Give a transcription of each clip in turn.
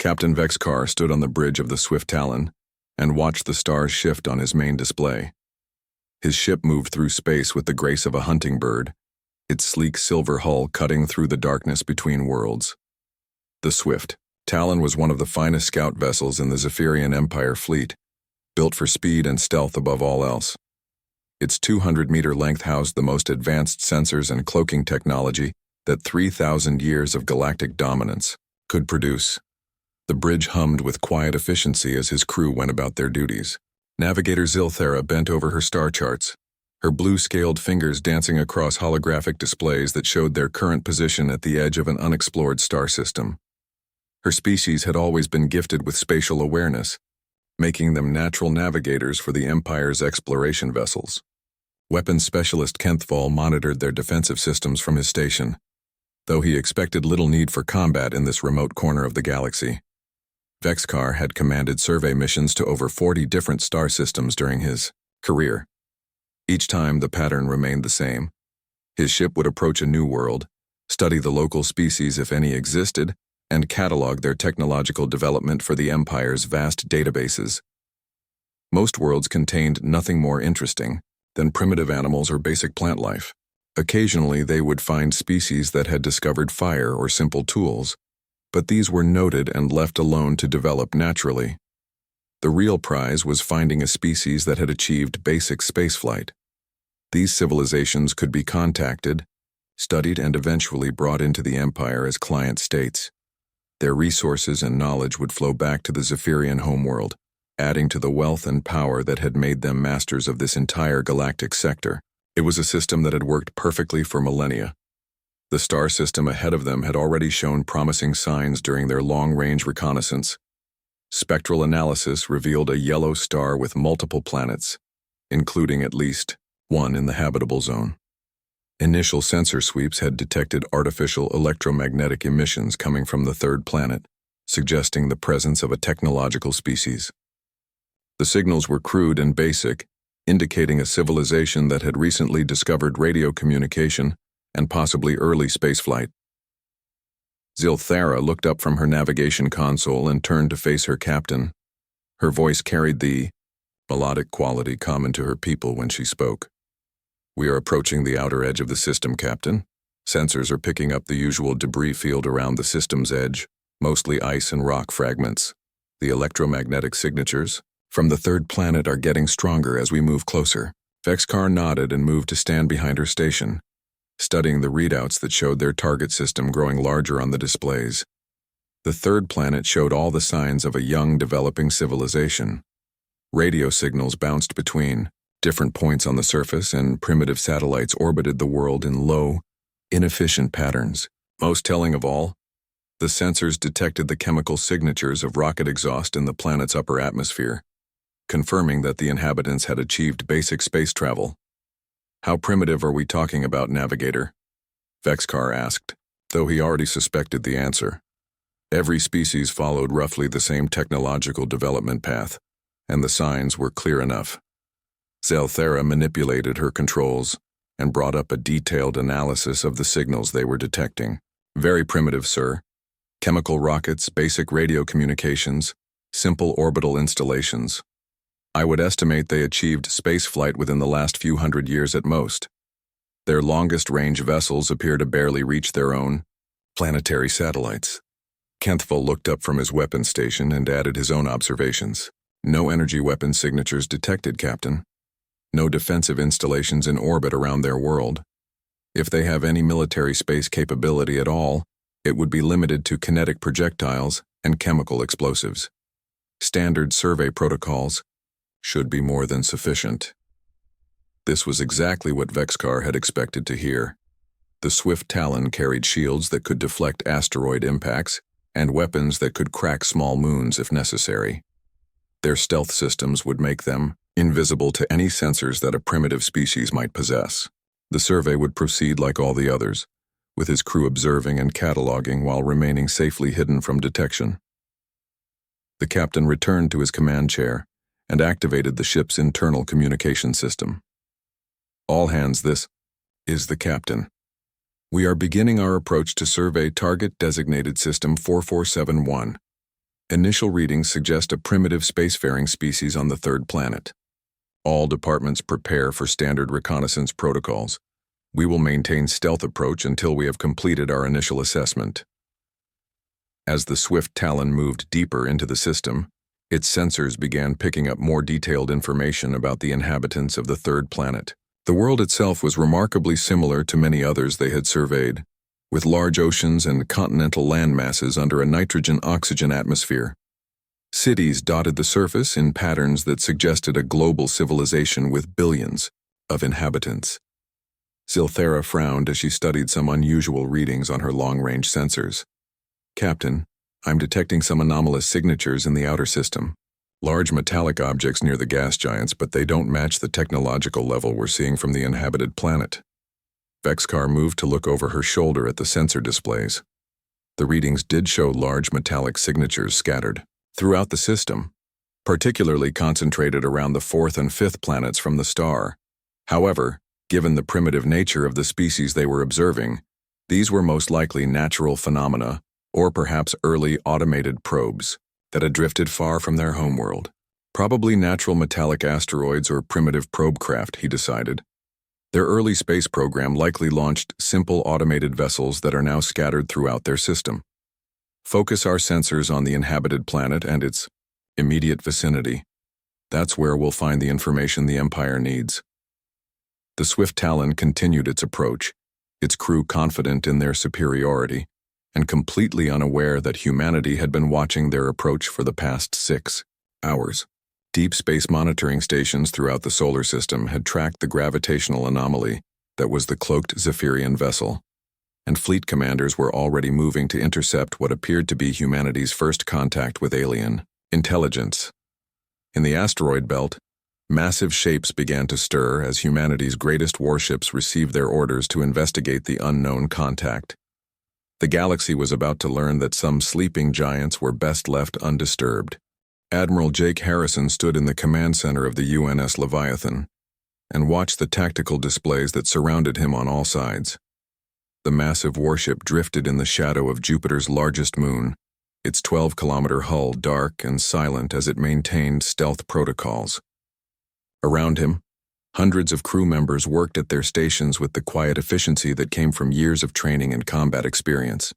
Captain Vexcar stood on the bridge of the Swift Talon and watched the stars shift on his main display. His ship moved through space with the grace of a hunting bird, its sleek silver hull cutting through the darkness between worlds. The Swift Talon was one of the finest scout vessels in the Zephyrian Empire fleet, built for speed and stealth above all else. Its 200-meter length housed the most advanced sensors and cloaking technology that 3,000 years of galactic dominance could produce. The bridge hummed with quiet efficiency as his crew went about their duties. Navigator Zilthera bent over her star charts, her blue-scaled fingers dancing across holographic displays that showed their current position at the edge of an unexplored star system. Her species had always been gifted with spatial awareness, making them natural navigators for the Empire's exploration vessels. Weapons specialist Kenthval monitored their defensive systems from his station, though he expected little need for combat in this remote corner of the galaxy. Vexcar had commanded survey missions to over 40 different star systems during his career. Each time the pattern remained the same. His ship would approach a new world, study the local species if any existed, and catalog their technological development for the Empire's vast databases. Most worlds contained nothing more interesting than primitive animals or basic plant life. Occasionally they would find species that had discovered fire or simple tools, but these were noted and left alone to develop naturally. The real prize was finding a species that had achieved basic spaceflight. These civilizations could be contacted, studied, and eventually brought into the Empire as client states. Their resources and knowledge would flow back to the Zephyrian homeworld, adding to the wealth and power that had made them masters of this entire galactic sector. It was a system that had worked perfectly for millennia. The star system ahead of them had already shown promising signs during their long-range reconnaissance. Spectral analysis revealed a yellow star with multiple planets, including at least one in the habitable zone. Initial sensor sweeps had detected artificial electromagnetic emissions coming from the third planet, suggesting the presence of a technological species. The signals were crude and basic, indicating a civilization that had recently discovered radio communication and possibly early spaceflight. Zilthera looked up from her navigation console and turned to face her captain. Her voice carried the melodic quality common to her people when she spoke. "We are approaching the outer edge of the system, Captain. Sensors are picking up the usual debris field around the system's edge, mostly ice and rock fragments. The electromagnetic signatures from the third planet are getting stronger as we move closer." Vexcar nodded and moved to stand behind her station, studying the readouts that showed their target system growing larger on the displays. The third planet showed all the signs of a young, developing civilization. Radio signals bounced between different points on the surface, and primitive satellites orbited the world in low, inefficient patterns. Most telling of all, the sensors detected the chemical signatures of rocket exhaust in the planet's upper atmosphere, confirming that the inhabitants had achieved basic space travel. "How primitive are we talking about, Navigator?" Vexcar asked, though he already suspected the answer. Every species followed roughly the same technological development path, and the signs were clear enough. Zilthera manipulated her controls and brought up a detailed analysis of the signals they were detecting. "Very primitive, sir. Chemical rockets, basic radio communications, simple orbital installations. I would estimate they achieved spaceflight within the last few hundred years at most. Their longest-range vessels appear to barely reach their own planetary satellites." Kenthval looked up from his weapons station and added his own observations. "No energy weapon signatures detected, Captain. No defensive installations in orbit around their world. If they have any military space capability at all, it would be limited to kinetic projectiles and chemical explosives. Standard survey protocols should be more than sufficient." This was exactly what Vexcar had expected to hear. The Swift Talon carried shields that could deflect asteroid impacts and weapons that could crack small moons if necessary. Their stealth systems would make them invisible to any sensors that a primitive species might possess. The survey would proceed like all the others, with his crew observing and cataloging while remaining safely hidden from detection. The captain returned to his command chair and activated the ship's internal communication system. "All hands, this is the captain. We are beginning our approach to survey target designated System 4471. Initial readings suggest a primitive spacefaring species on the third planet. All departments prepare for standard reconnaissance protocols. We will maintain stealth approach until we have completed our initial assessment. As the swift Talon moved deeper into the system, its sensors began picking up more detailed information about the inhabitants of the third planet. The world itself was remarkably similar to many others they had surveyed, with large oceans and continental landmasses under a nitrogen-oxygen atmosphere. Cities dotted the surface in patterns that suggested a global civilization with billions of inhabitants. Zilthera frowned as she studied some unusual readings on her long-range sensors. "Captain, I'm detecting some anomalous signatures in the outer system. Large metallic objects near the gas giants, but they don't match the technological level we're seeing from the inhabited planet." Vexcar moved to look over her shoulder at the sensor displays. The readings did show large metallic signatures scattered throughout the system, particularly concentrated around the fourth and fifth planets from the star. However, given the primitive nature of the species they were observing, these were most likely natural phenomena, or perhaps early automated probes that had drifted far from their homeworld. Probably natural metallic asteroids or primitive probe craft, he decided. Their early space program likely launched simple automated vessels that are now scattered throughout their system. Focus our sensors on the inhabited planet and its immediate vicinity. That's where we'll find the information the Empire needs. The Swift Talon continued its approach, its crew confident in their superiority, and completely unaware that humanity had been watching their approach for the past 6 hours. Deep space monitoring stations throughout the solar system had tracked the gravitational anomaly that was the cloaked Zephyrian vessel, and fleet commanders were already moving to intercept what appeared to be humanity's first contact with alien intelligence. In the asteroid belt, massive shapes began to stir as humanity's greatest warships received their orders to investigate the unknown contact. The galaxy was about to learn that some sleeping giants were best left undisturbed. Admiral Jake Harrison stood in the command center of the UNS Leviathan and watched the tactical displays that surrounded him on all sides. The massive warship drifted in the shadow of Jupiter's largest moon, its 12-kilometer hull dark and silent as it maintained stealth protocols. Around him, hundreds of crew members worked at their stations with the quiet efficiency that came from years of training and combat experience.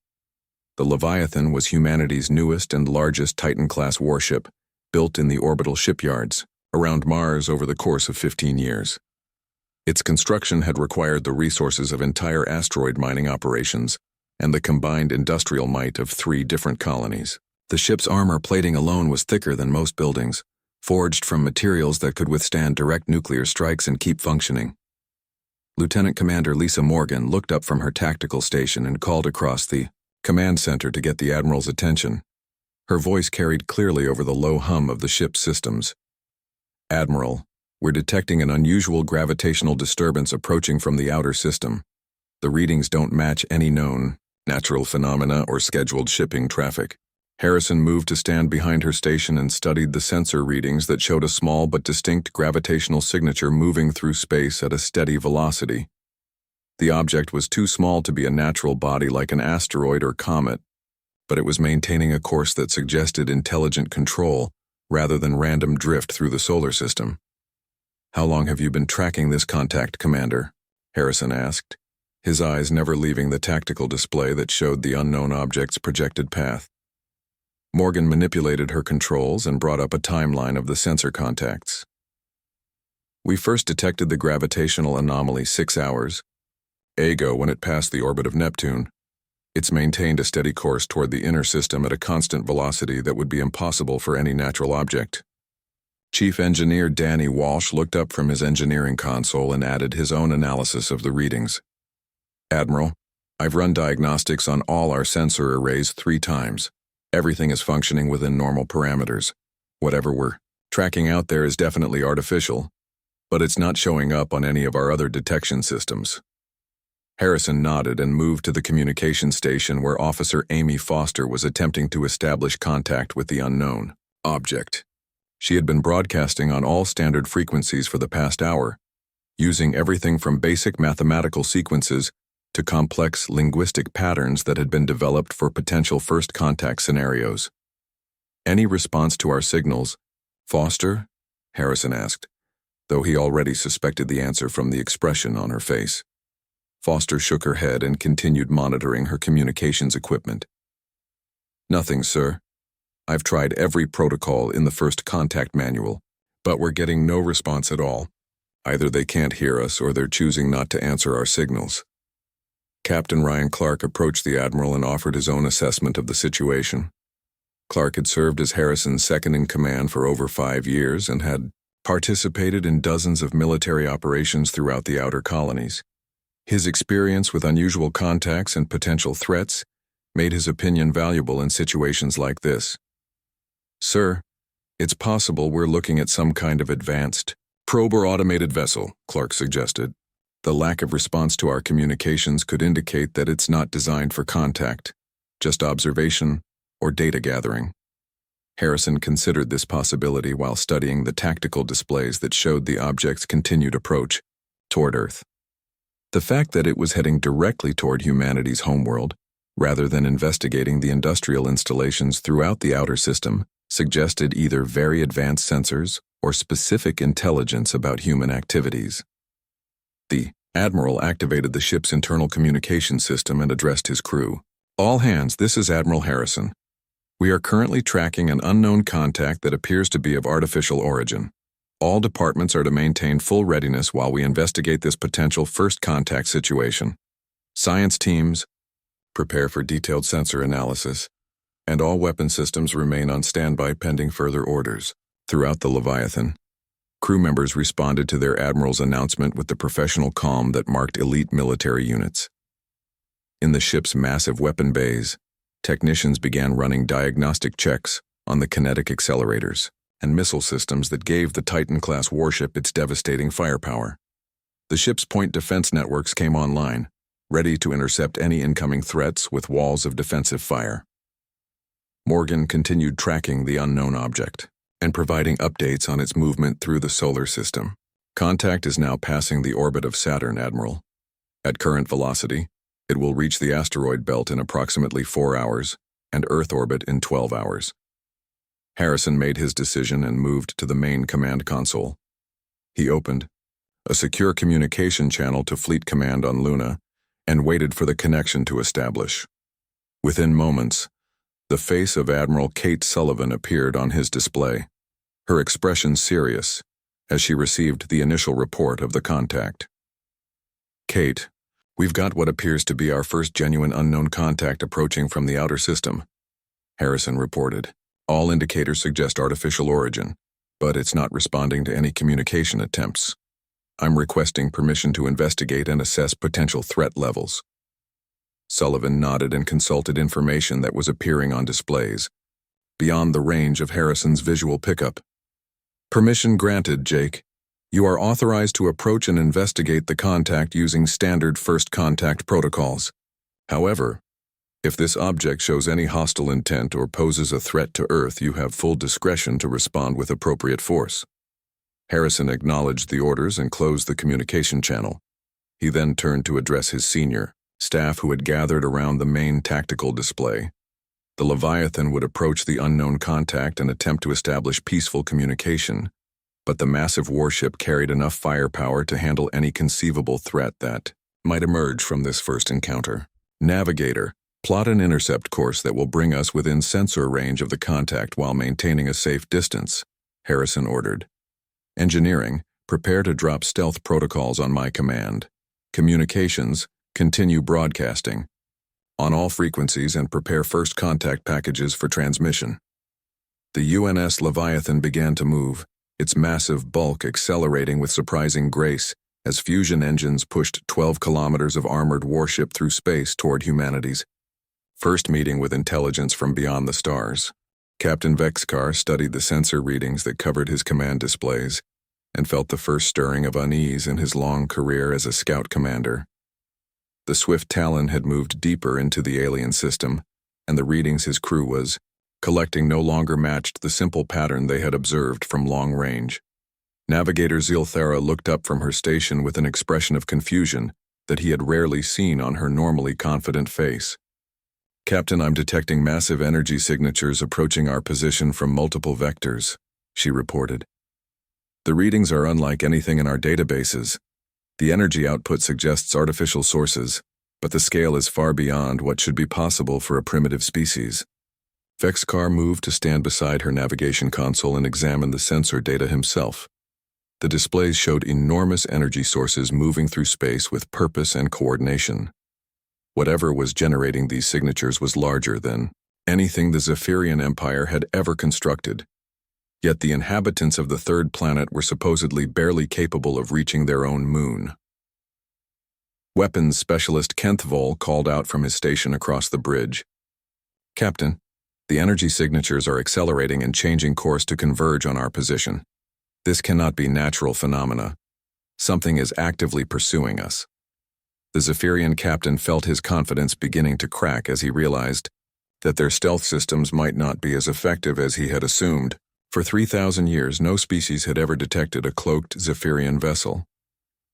The Leviathan was humanity's newest and largest Titan-class warship, built in the orbital shipyards around Mars over the course of 15 years. Its construction had required the resources of entire asteroid mining operations and the combined industrial might of 3 different colonies. The ship's armor plating alone was thicker than most buildings, forged from materials that could withstand direct nuclear strikes and keep functioning. Lieutenant Commander Lisa Morgan looked up from her tactical station and called across the command center to get the Admiral's attention. Her voice carried clearly over the low hum of the ship's systems. "Admiral, we're detecting an unusual gravitational disturbance approaching from the outer system. The readings don't match any known natural phenomena or scheduled shipping traffic." Harrison moved to stand behind her station and studied the sensor readings that showed a small but distinct gravitational signature moving through space at a steady velocity. The object was too small to be a natural body like an asteroid or comet, but it was maintaining a course that suggested intelligent control rather than random drift through the solar system. "How long have you been tracking this contact, Commander?" Harrison asked, his eyes never leaving the tactical display that showed the unknown object's projected path. Morgan manipulated her controls and brought up a timeline of the sensor contacts. "We first detected the gravitational anomaly 6 hours ago when it passed the orbit of Neptune. It's maintained a steady course toward the inner system at a constant velocity that would be impossible for any natural object." Chief Engineer Danny Walsh looked up from his engineering console and added his own analysis of the readings. "Admiral, I've run diagnostics on all our sensor arrays 3 times. Everything is functioning within normal parameters. Whatever we're tracking out there is definitely artificial, but it's not showing up on any of our other detection systems." Harrison nodded and moved to the communication station where Officer Amy Foster was attempting to establish contact with the unknown object. She had been broadcasting on all standard frequencies for the past hour, using everything from basic mathematical sequences to complex linguistic patterns that had been developed for potential first contact scenarios. Any response to our signals, Foster? Harrison asked, though he already suspected the answer from the expression on her face. Foster shook her head and continued monitoring her communications equipment. Nothing, sir. I've tried every protocol in the first contact manual, but we're getting no response at all. Either they can't hear us or they're choosing not to answer our signals. Captain Ryan Clark approached the Admiral and offered his own assessment of the situation. Clark had served as Harrison's second-in-command for over 5 years and had participated in dozens of military operations throughout the outer colonies. His experience with unusual contacts and potential threats made his opinion valuable in situations like this. Sir, it's possible we're looking at some kind of advanced probe or automated vessel, Clark suggested. The lack of response to our communications could indicate that it's not designed for contact, just observation or data gathering. Harrison considered this possibility while studying the tactical displays that showed the object's continued approach toward Earth. The fact that it was heading directly toward humanity's homeworld, rather than investigating the industrial installations throughout the outer system, suggested either very advanced sensors or specific intelligence about human activities. The Admiral activated the ship's internal communication system and addressed his crew. All hands, this is Admiral Harrison. We are currently tracking an unknown contact that appears to be of artificial origin. All departments are to maintain full readiness while we investigate this potential first contact situation. Science teams, prepare for detailed sensor analysis, and all weapon systems remain on standby pending further orders. Throughout the Leviathan, crew members responded to their admiral's announcement with the professional calm that marked elite military units. In the ship's massive weapon bays, technicians began running diagnostic checks on the kinetic accelerators and missile systems that gave the Titan-class warship its devastating firepower. The ship's point defense networks came online, ready to intercept any incoming threats with walls of defensive fire. Morgan continued tracking the unknown object and providing updates on its movement through the solar system. Contact is now passing the orbit of Saturn, Admiral. At current velocity, it will reach the asteroid belt in approximately 4 hours and Earth orbit in 12 hours. Harrison made his decision and moved to the main command console. He opened a secure communication channel to Fleet Command on Luna and waited for the connection to establish. Within moments, the face of Admiral Kate Sullivan appeared on his display, her expression serious as she received the initial report of the contact. Kate, we've got what appears to be our first genuine unknown contact approaching from the outer system, Harrison reported. All indicators suggest artificial origin, but it's not responding to any communication attempts. I'm requesting permission to investigate and assess potential threat levels. Sullivan nodded and consulted information that was appearing on displays, beyond the range of Harrison's visual pickup. Permission granted, Jake. You are authorized to approach and investigate the contact using standard first contact protocols. However, if this object shows any hostile intent or poses a threat to Earth, you have full discretion to respond with appropriate force. Harrison acknowledged the orders and closed the communication channel. He then turned to address his senior staff who had gathered around the main tactical display. The Leviathan would approach the unknown contact and attempt to establish peaceful communication, but the massive warship carried enough firepower to handle any conceivable threat that might emerge from this first encounter. Navigator, plot an intercept course that will bring us within sensor range of the contact while maintaining a safe distance, Harrison ordered. Engineering, prepare to drop stealth protocols on my command. Communications, continue broadcasting on all frequencies and prepare first contact packages for transmission. The UNS Leviathan began to move, its massive bulk accelerating with surprising grace as fusion engines pushed 12 kilometers of armored warship through space toward humanity's first meeting with intelligence from beyond the stars. Captain Vexkar studied the sensor readings that covered his command displays and felt the first stirring of unease in his long career as a scout commander. The swift Talon had moved deeper into the alien system, and the readings his crew was collecting no longer matched the simple pattern they had observed from long range. Navigator Zilthara looked up from her station with an expression of confusion that he had rarely seen on her normally confident face. Captain, I'm detecting massive energy signatures approaching our position from multiple vectors, she reported. The readings are unlike anything in our databases. The energy output suggests artificial sources, but the scale is far beyond what should be possible for a primitive species. Vexcar moved to stand beside her navigation console and examine the sensor data himself. The displays showed enormous energy sources moving through space with purpose and coordination. Whatever was generating these signatures was larger than anything the Zephyrian Empire had ever constructed. Yet the inhabitants of the third planet were supposedly barely capable of reaching their own moon. Weapons specialist Kenthvol called out from his station across the bridge. Captain, the energy signatures are accelerating and changing course to converge on our position. This cannot be natural phenomena. Something is actively pursuing us. The Zephyrian captain felt his confidence beginning to crack as he realized that their stealth systems might not be as effective as he had assumed. For 3,000 years, no species had ever detected a cloaked Zephyrian vessel.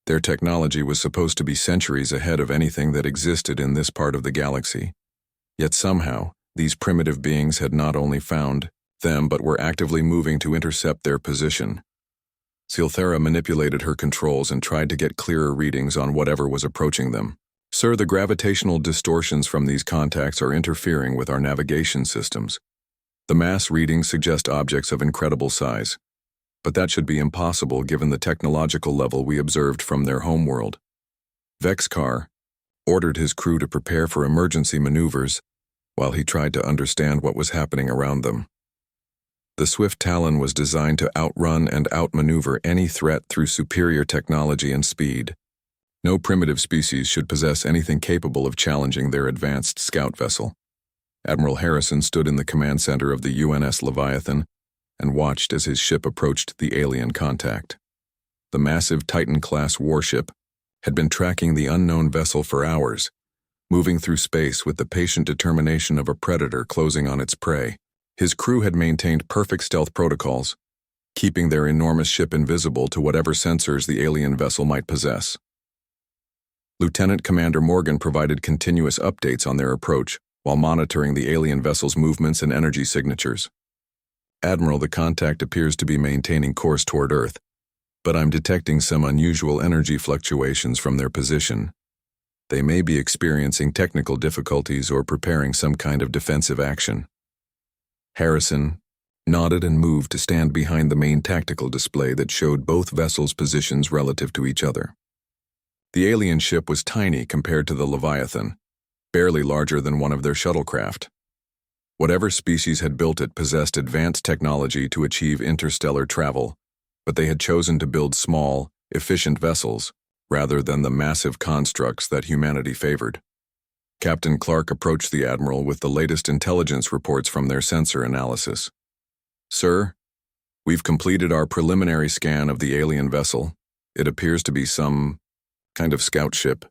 Their technology was supposed to be centuries ahead of anything that existed in this part of the galaxy. Yet somehow, these primitive beings had not only found them but were actively moving to intercept their position. Silthera manipulated her controls and tried to get clearer readings on whatever was approaching them. Sir, the gravitational distortions from these contacts are interfering with our navigation systems. The mass readings suggest objects of incredible size, but that should be impossible given the technological level we observed from their homeworld. Vexcar ordered his crew to prepare for emergency maneuvers while he tried to understand what was happening around them. The Swift Talon was designed to outrun and outmaneuver any threat through superior technology and speed. No primitive species should possess anything capable of challenging their advanced scout vessel. Admiral Harrison stood in the command center of the UNS Leviathan and watched as his ship approached the alien contact. The massive Titan-class warship had been tracking the unknown vessel for hours, moving through space with the patient determination of a predator closing on its prey. His crew had maintained perfect stealth protocols, keeping their enormous ship invisible to whatever sensors the alien vessel might possess. Lieutenant Commander Morgan provided continuous updates on their approach while monitoring the alien vessel's movements and energy signatures. Admiral, the contact appears to be maintaining course toward Earth, but I'm detecting some unusual energy fluctuations from their position. They may be experiencing technical difficulties or preparing some kind of defensive action. Harrison nodded and moved to stand behind the main tactical display that showed both vessels' positions relative to each other. The alien ship was tiny compared to the Leviathan, barely larger than one of their shuttlecraft. Whatever species had built it possessed advanced technology to achieve interstellar travel, but they had chosen to build small, efficient vessels rather than the massive constructs that humanity favored. Captain Clark approached the Admiral with the latest intelligence reports from their sensor analysis. Sir, we've completed our preliminary scan of the alien vessel. It appears to be some kind of scout ship,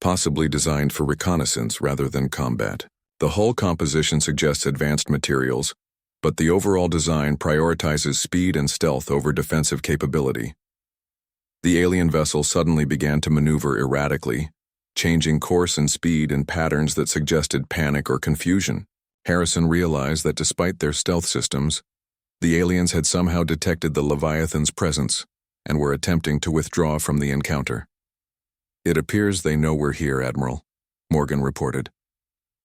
possibly designed for reconnaissance rather than combat. The hull composition suggests advanced materials, but the overall design prioritizes speed and stealth over defensive capability. The alien vessel suddenly began to maneuver erratically, changing course and speed in patterns that suggested panic or confusion. Harrison realized that despite their stealth systems, the aliens had somehow detected the Leviathan's presence and were attempting to withdraw from the encounter. It appears they know we're here, Admiral, Morgan reported.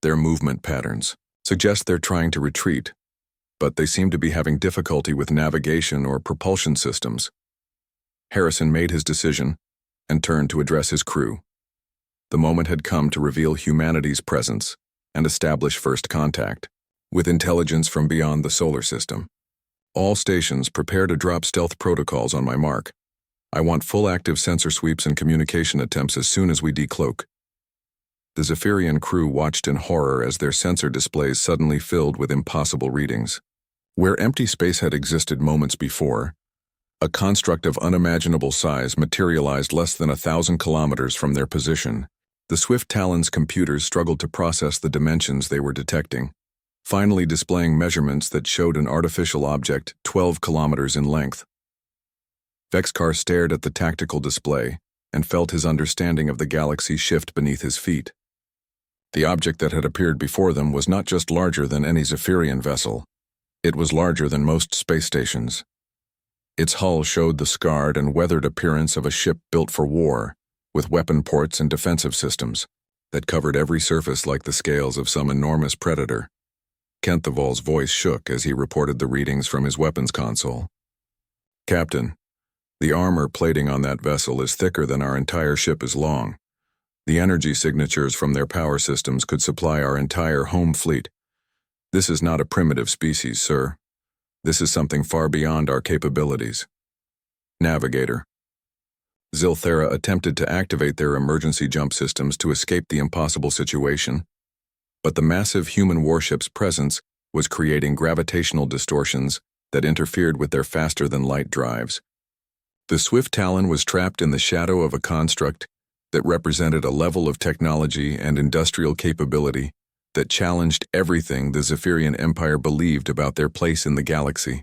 Their movement patterns suggest they're trying to retreat, but they seem to be having difficulty with navigation or propulsion systems. Harrison made his decision and turned to address his crew. The moment had come to reveal humanity's presence and establish first contact with intelligence from beyond the solar system. All stations, prepare to drop stealth protocols on my mark. I want full active sensor sweeps and communication attempts as soon as we decloak. The Zephyrian crew watched in horror as their sensor displays suddenly filled with impossible readings. Where empty space had existed moments before, a construct of unimaginable size materialized less than 1,000 kilometers from their position. The Swift Talon's computers struggled to process the dimensions they were detecting, finally displaying measurements that showed an artificial object 12 kilometers in length. Vexcar stared at the tactical display and felt his understanding of the galaxy shift beneath his feet. The object that had appeared before them was not just larger than any Zephyrian vessel. It was larger than most space stations. Its hull showed the scarred and weathered appearance of a ship built for war, with weapon ports and defensive systems that covered every surface like the scales of some enormous predator. Kenthavol's voice shook as he reported the readings from his weapons console. "Captain, the armor plating on that vessel is thicker than our entire ship is long. The energy signatures from their power systems could supply our entire home fleet. This is not a primitive species, sir. This is something far beyond our capabilities." "Navigator." Zilthera attempted to activate their emergency jump systems to escape the impossible situation, but the massive human warship's presence was creating gravitational distortions that interfered with their faster-than-light drives. The Swift Talon was trapped in the shadow of a construct that represented a level of technology and industrial capability that challenged everything the Zephyrian Empire believed about their place in the galaxy.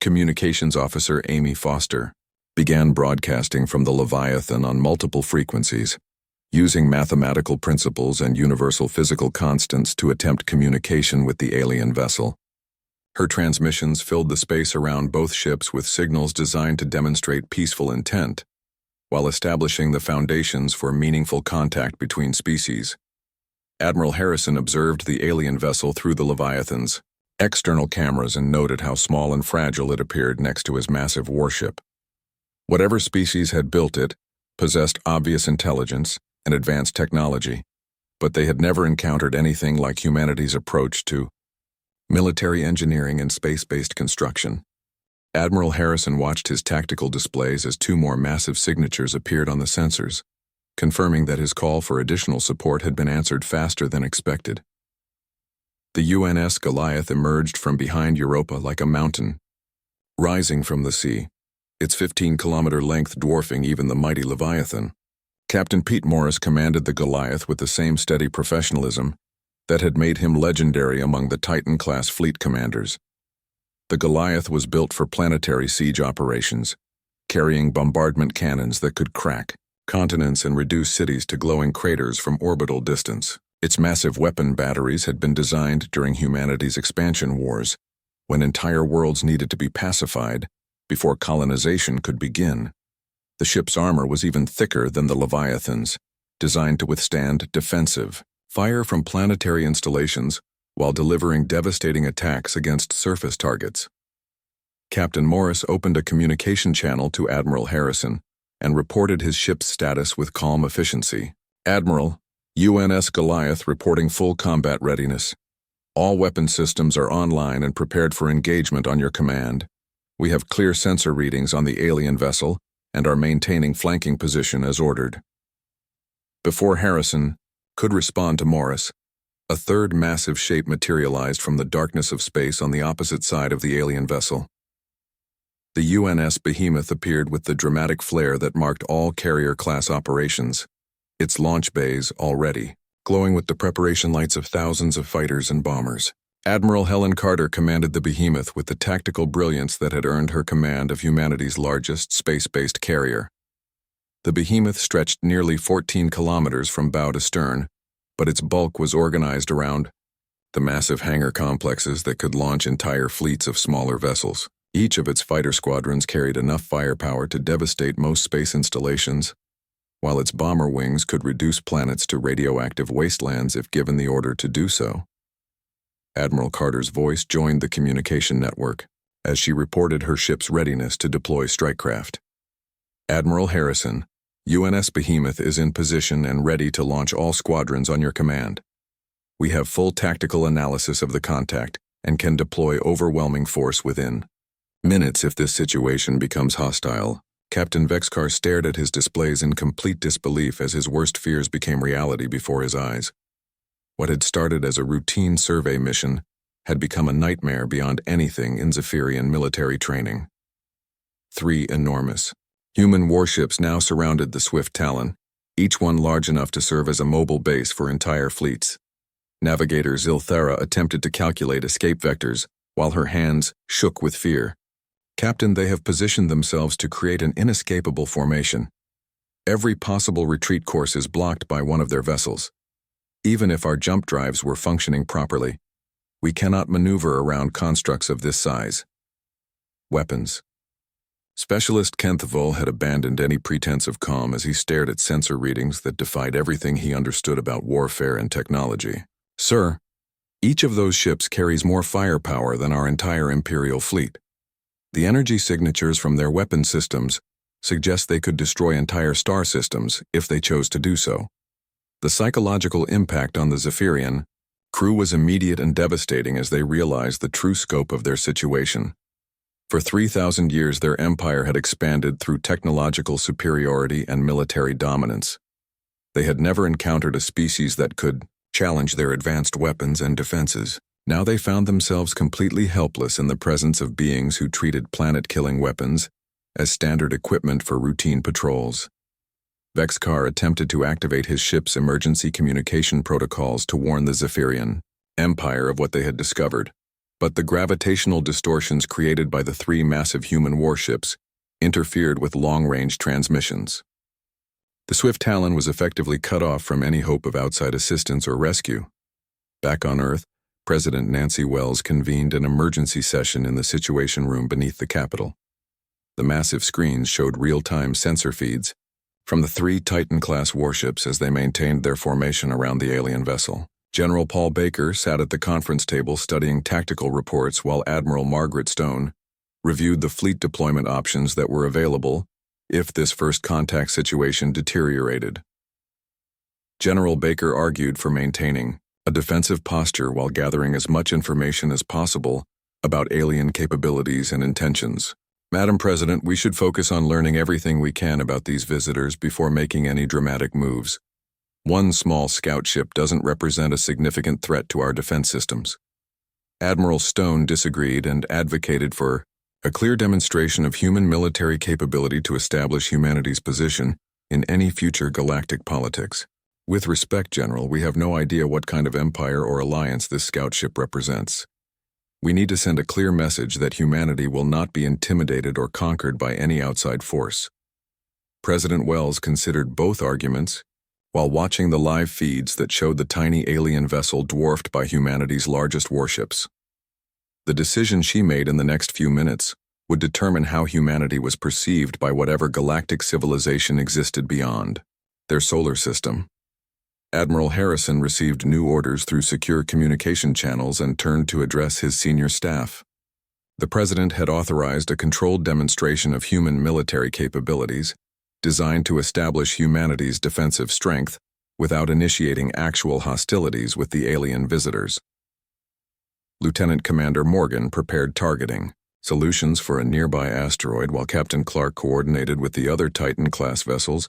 Communications Officer Amy Foster began broadcasting from the Leviathan on multiple frequencies, using mathematical principles and universal physical constants to attempt communication with the alien vessel. Her transmissions filled the space around both ships with signals designed to demonstrate peaceful intent, while establishing the foundations for meaningful contact between species. Admiral Harrison observed the alien vessel through the Leviathan's external cameras and noted how small and fragile it appeared next to his massive warship. Whatever species had built it possessed obvious intelligence and advanced technology, but they had never encountered anything like humanity's approach to military engineering and space-based construction. Admiral Harrison watched his tactical displays as two more massive signatures appeared on the sensors, confirming that his call for additional support had been answered faster than expected. The UNS Goliath emerged from behind Europa like a mountain, rising from the sea, its 15-kilometer length dwarfing even the mighty Leviathan. Captain Pete Morris commanded the Goliath with the same steady professionalism that had made him legendary among the Titan-class fleet commanders. The Goliath was built for planetary siege operations, carrying bombardment cannons that could crack continents and reduce cities to glowing craters from orbital distance. Its massive weapon batteries had been designed during humanity's expansion wars, when entire worlds needed to be pacified before colonization could begin. The ship's armor was even thicker than the Leviathan's, designed to withstand defensive fire from planetary installations while delivering devastating attacks against surface targets. Captain Morris opened a communication channel to Admiral Harrison and reported his ship's status with calm efficiency. "Admiral, UNS Goliath reporting full combat readiness. All weapon systems are online and prepared for engagement on your command. We have clear sensor readings on the alien vessel and are maintaining flanking position as ordered." Before Harrison could respond to Morris, a third massive shape materialized from the darkness of space on the opposite side of the alien vessel. The UNS Behemoth appeared with the dramatic flare that marked all carrier-class operations, its launch bays already glowing with the preparation lights of thousands of fighters and bombers. Admiral Helen Carter commanded the Behemoth with the tactical brilliance that had earned her command of humanity's largest space-based carrier. The Behemoth stretched nearly 14 kilometers from bow to stern, but its bulk was organized around the massive hangar complexes that could launch entire fleets of smaller vessels. Each of its fighter squadrons carried enough firepower to devastate most space installations, while its bomber wings could reduce planets to radioactive wastelands if given the order to do so. Admiral Carter's voice joined the communication network as she reported her ship's readiness to deploy strikecraft. "Admiral Harrison, UNS Behemoth is in position and ready to launch all squadrons on your command. We have full tactical analysis of the contact and can deploy overwhelming force within minutes if this situation becomes hostile." Captain Vexcar stared at his displays in complete disbelief as his worst fears became reality before his eyes. What had started as a routine survey mission had become a nightmare beyond anything in Zephyrian military training. 3 enormous human warships now surrounded the Swift Talon, each one large enough to serve as a mobile base for entire fleets. Navigator Zilthera attempted to calculate escape vectors while her hands shook with fear. "Captain, they have positioned themselves to create an inescapable formation. Every possible retreat course is blocked by one of their vessels. Even if our jump drives were functioning properly, we cannot maneuver around constructs of this size. Weapons. Specialist Kenneth Vull had abandoned any pretense of calm as he stared at sensor readings that defied everything he understood about warfare and technology. Sir, each of those ships carries more firepower than our entire Imperial fleet. The energy signatures from their weapon systems suggest they could destroy entire star systems if they chose to do so. The psychological impact on the Zephyrian crew was immediate and devastating as they realized the true scope of their situation. For 3,000 years, their empire had expanded through technological superiority and military dominance. They had never encountered a species that could challenge their advanced weapons and defenses. Now they found themselves completely helpless in the presence of beings who treated planet-killing weapons as standard equipment for routine patrols. Vexkar attempted to activate his ship's emergency communication protocols to warn the Zephyrian Empire of what they had discovered, but the gravitational distortions created by the three massive human warships interfered with long-range transmissions. The Swift Talon was effectively cut off from any hope of outside assistance or rescue. Back on Earth, President Nancy Wells convened an emergency session in the Situation Room beneath the Capitol. The massive screens showed real-time sensor feeds from the three Titan-class warships as they maintained their formation around the alien vessel. General Paul Baker sat at the conference table studying tactical reports while Admiral Margaret Stone reviewed the fleet deployment options that were available if this first contact situation deteriorated. General Baker argued for maintaining a defensive posture while gathering as much information as possible about alien capabilities and intentions. Madam President, we should focus on learning everything we can about these visitors before making any dramatic moves. One small scout ship doesn't represent a significant threat to our defense systems. Admiral Stone disagreed and advocated for a clear demonstration of human military capability to establish humanity's position in any future galactic politics. With respect, General, we have no idea what kind of empire or alliance this scout ship represents. We need to send a clear message that humanity will not be intimidated or conquered by any outside force. President Wells considered both arguments while watching the live feeds that showed the tiny alien vessel dwarfed by humanity's largest warships. The decision she made in the next few minutes would determine how humanity was perceived by whatever galactic civilization existed beyond their solar system. Admiral Harrison received new orders through secure communication channels and turned to address his senior staff. The President had authorized a controlled demonstration of human military capabilities designed to establish humanity's defensive strength without initiating actual hostilities with the alien visitors. Lieutenant Commander Morgan prepared targeting solutions for a nearby asteroid while Captain Clark coordinated with the other Titan-class vessels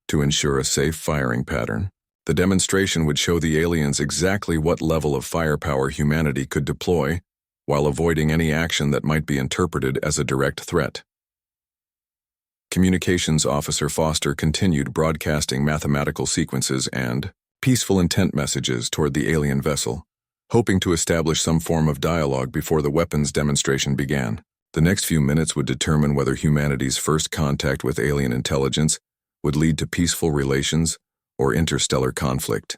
to ensure a safe firing pattern. The demonstration would show the aliens exactly what level of firepower humanity could deploy while avoiding any action that might be interpreted as a direct threat. Communications Officer Foster continued broadcasting mathematical sequences and peaceful intent messages toward the alien vessel, hoping to establish some form of dialogue before the weapons demonstration began. The next few minutes would determine whether humanity's first contact with alien intelligence would lead to peaceful relations or interstellar conflict.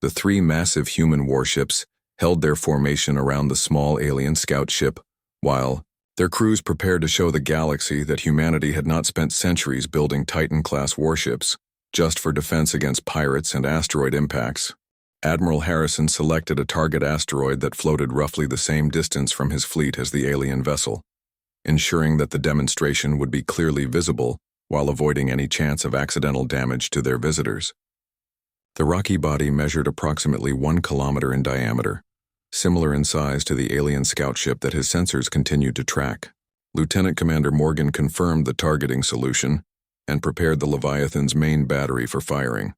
The three massive human warships held their formation around the small alien scout ship, while their crews prepared to show the galaxy that humanity had not spent centuries building Titan-class warships just for defense against pirates and asteroid impacts. Admiral Harrison selected a target asteroid that floated roughly the same distance from his fleet as the alien vessel, ensuring that the demonstration would be clearly visible while avoiding any chance of accidental damage to their visitors. The rocky body measured approximately 1 kilometer in diameter, similar in size to the alien scout ship that his sensors continued to track. Lieutenant Commander Morgan confirmed the targeting solution and prepared the Leviathan's main battery for firing.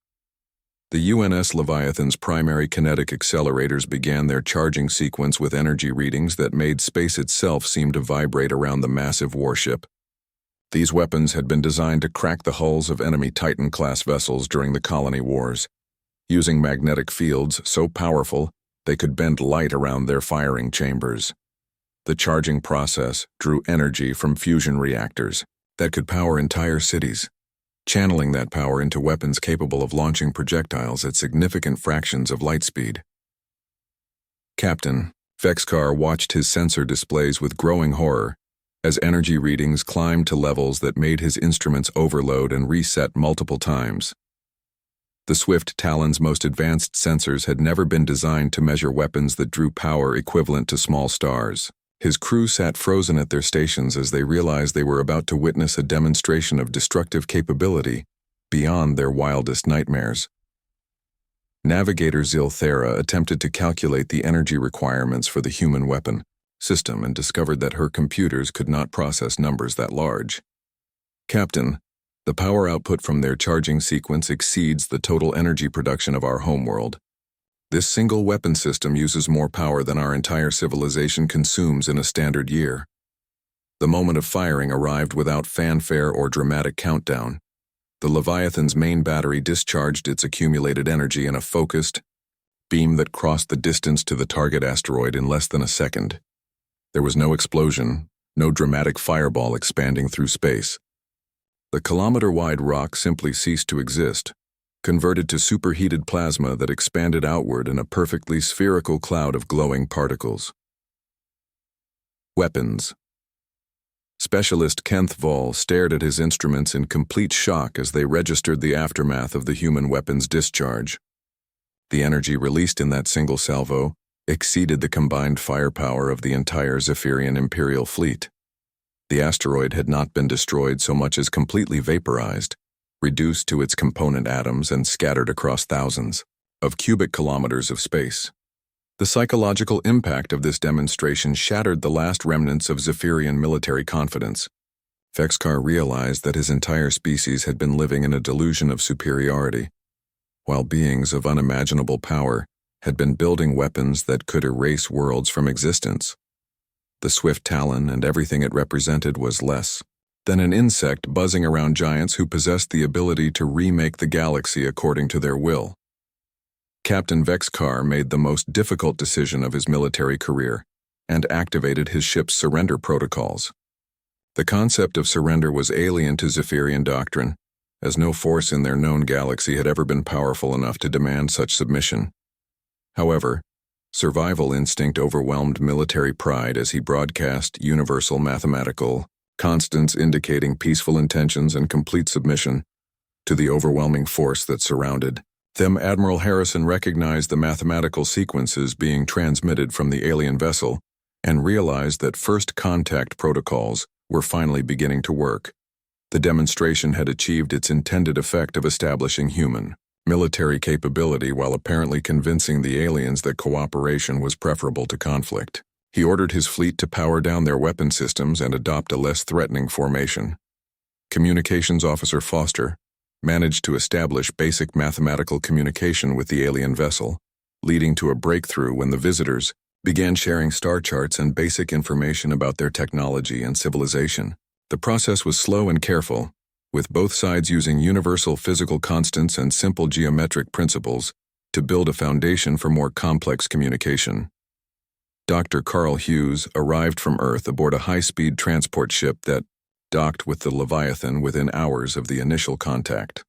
The UNS Leviathan's primary kinetic accelerators began their charging sequence with energy readings that made space itself seem to vibrate around the massive warship. These weapons had been designed to crack the hulls of enemy Titan-class vessels during the colony wars, using magnetic fields so powerful they could bend light around their firing chambers. The charging process drew energy from fusion reactors that could power entire cities. channeling that power into weapons capable of launching projectiles at significant fractions of light speed. Captain Vexcar watched his sensor displays with growing horror as energy readings climbed to levels that made his instruments overload and reset multiple times. The Swift Talon's most advanced sensors had never been designed to measure weapons that drew power equivalent to small stars. His crew sat frozen at their stations as they realized they were about to witness a demonstration of destructive capability beyond their wildest nightmares. Navigator Zilthera attempted to calculate the energy requirements for the human weapon system and discovered that her computers could not process numbers that large. Captain, the power output from their charging sequence exceeds the total energy production of our homeworld. This single weapon system uses more power than our entire civilization consumes in a standard year. The moment of firing arrived without fanfare or dramatic countdown. The Leviathan's main battery discharged its accumulated energy in a focused beam that crossed the distance to the target asteroid in less than a second. There was no explosion, no dramatic fireball expanding through space. The kilometer-wide rock simply ceased to exist, converted to superheated plasma that expanded outward in a perfectly spherical cloud of glowing particles. Weapons. Specialist Kenneth Vall stared at his instruments in complete shock as they registered the aftermath of the human weapon's discharge. The energy released in that single salvo exceeded the combined firepower of the entire Zephyrian Imperial fleet. The asteroid had not been destroyed so much as completely vaporized, reduced to its component atoms and scattered across thousands of cubic kilometers of space. The psychological impact of this demonstration shattered the last remnants of Zephyrian military confidence. Vexcar realized that his entire species had been living in a delusion of superiority, while beings of unimaginable power had been building weapons that could erase worlds from existence. The Swift Talon and everything it represented was less than an insect buzzing around giants who possessed the ability to remake the galaxy according to their will. Captain Vexcar made the most difficult decision of his military career and activated his ship's surrender protocols. The concept of surrender was alien to Zephyrian doctrine, as no force in their known galaxy had ever been powerful enough to demand such submission. However, survival instinct overwhelmed military pride as he broadcast universal mathematical constants indicating peaceful intentions and complete submission to the overwhelming force that surrounded them. Admiral Harrison recognized the mathematical sequences being transmitted from the alien vessel and realized that first contact protocols were finally beginning to work. The demonstration had achieved its intended effect of establishing human military capability while apparently convincing the aliens that cooperation was preferable to conflict. He ordered his fleet to power down their weapon systems and adopt a less threatening formation. Communications Officer Foster managed to establish basic mathematical communication with the alien vessel, leading to a breakthrough when the visitors began sharing star charts and basic information about their technology and civilization. The process was slow and careful, with both sides using universal physical constants and simple geometric principles to build a foundation for more complex communication. Dr. Carl Hughes arrived from Earth aboard a high-speed transport ship that docked with the Leviathan within hours of the initial contact.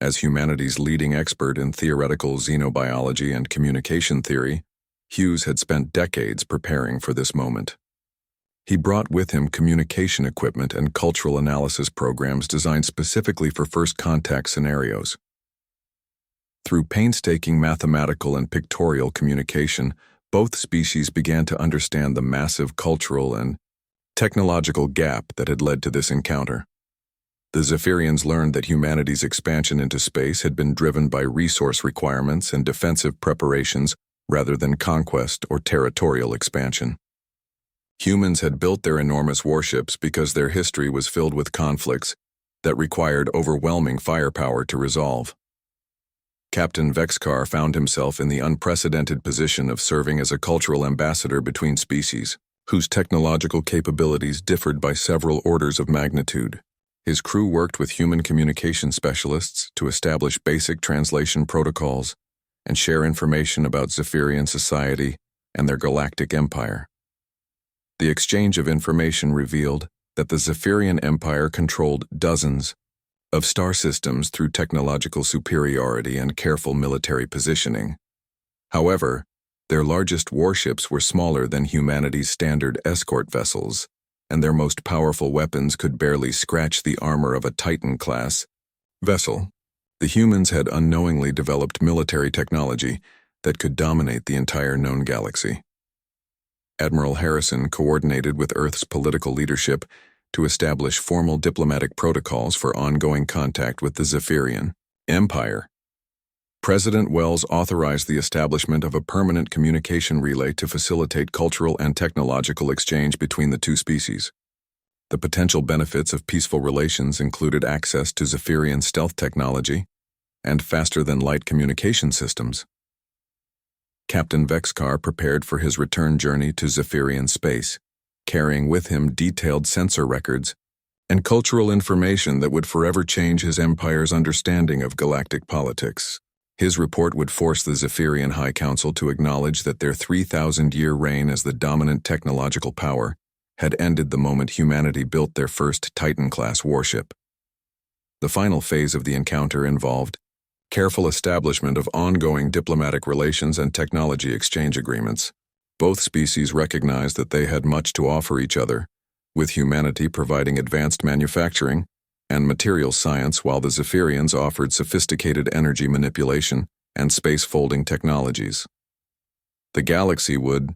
As humanity's leading expert in theoretical xenobiology and communication theory, Hughes had spent decades preparing for this moment. He brought with him communication equipment and cultural analysis programs designed specifically for first contact scenarios. Through painstaking mathematical and pictorial communication, both species began to understand the massive cultural and technological gap that had led to this encounter. The Zephyrians learned that humanity's expansion into space had been driven by resource requirements and defensive preparations rather than conquest or territorial expansion. Humans had built their enormous warships because their history was filled with conflicts that required overwhelming firepower to resolve. Captain Vexcar found himself in the unprecedented position of serving as a cultural ambassador between species, whose technological capabilities differed by several orders of magnitude. His crew worked with human communication specialists to establish basic translation protocols and share information about Zephyrian society and their galactic empire. The exchange of information revealed that the Zephyrian Empire controlled dozens of star systems through technological superiority and careful military positioning. However, their largest warships were smaller than humanity's standard escort vessels, and their most powerful weapons could barely scratch the armor of a Titan-class vessel. The humans had unknowingly developed military technology that could dominate the entire known galaxy. Admiral Harrison coordinated with Earth's political leadership to establish formal diplomatic protocols for ongoing contact with the Zephyrian Empire. President Wells authorized the establishment of a permanent communication relay to facilitate cultural and technological exchange between the two species. The potential benefits of peaceful relations included access to Zephyrian stealth technology and faster-than-light communication systems. Captain Vexcar prepared for his return journey to Zephyrian space, carrying with him detailed sensor records and cultural information that would forever change his empire's understanding of galactic politics. His report would force the Zephyrian High Council to acknowledge that their 3,000-year reign as the dominant technological power had ended the moment humanity built their first Titan-class warship. The final phase of the encounter involved careful establishment of ongoing diplomatic relations and technology exchange agreements. Both species recognized that they had much to offer each other, with humanity providing advanced manufacturing and material science while the Zephyrians offered sophisticated energy manipulation and space-folding technologies. The galaxy would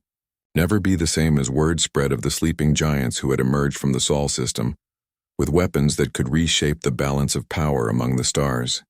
never be the same as word spread of the sleeping giants who had emerged from the Sol system, with weapons that could reshape the balance of power among the stars.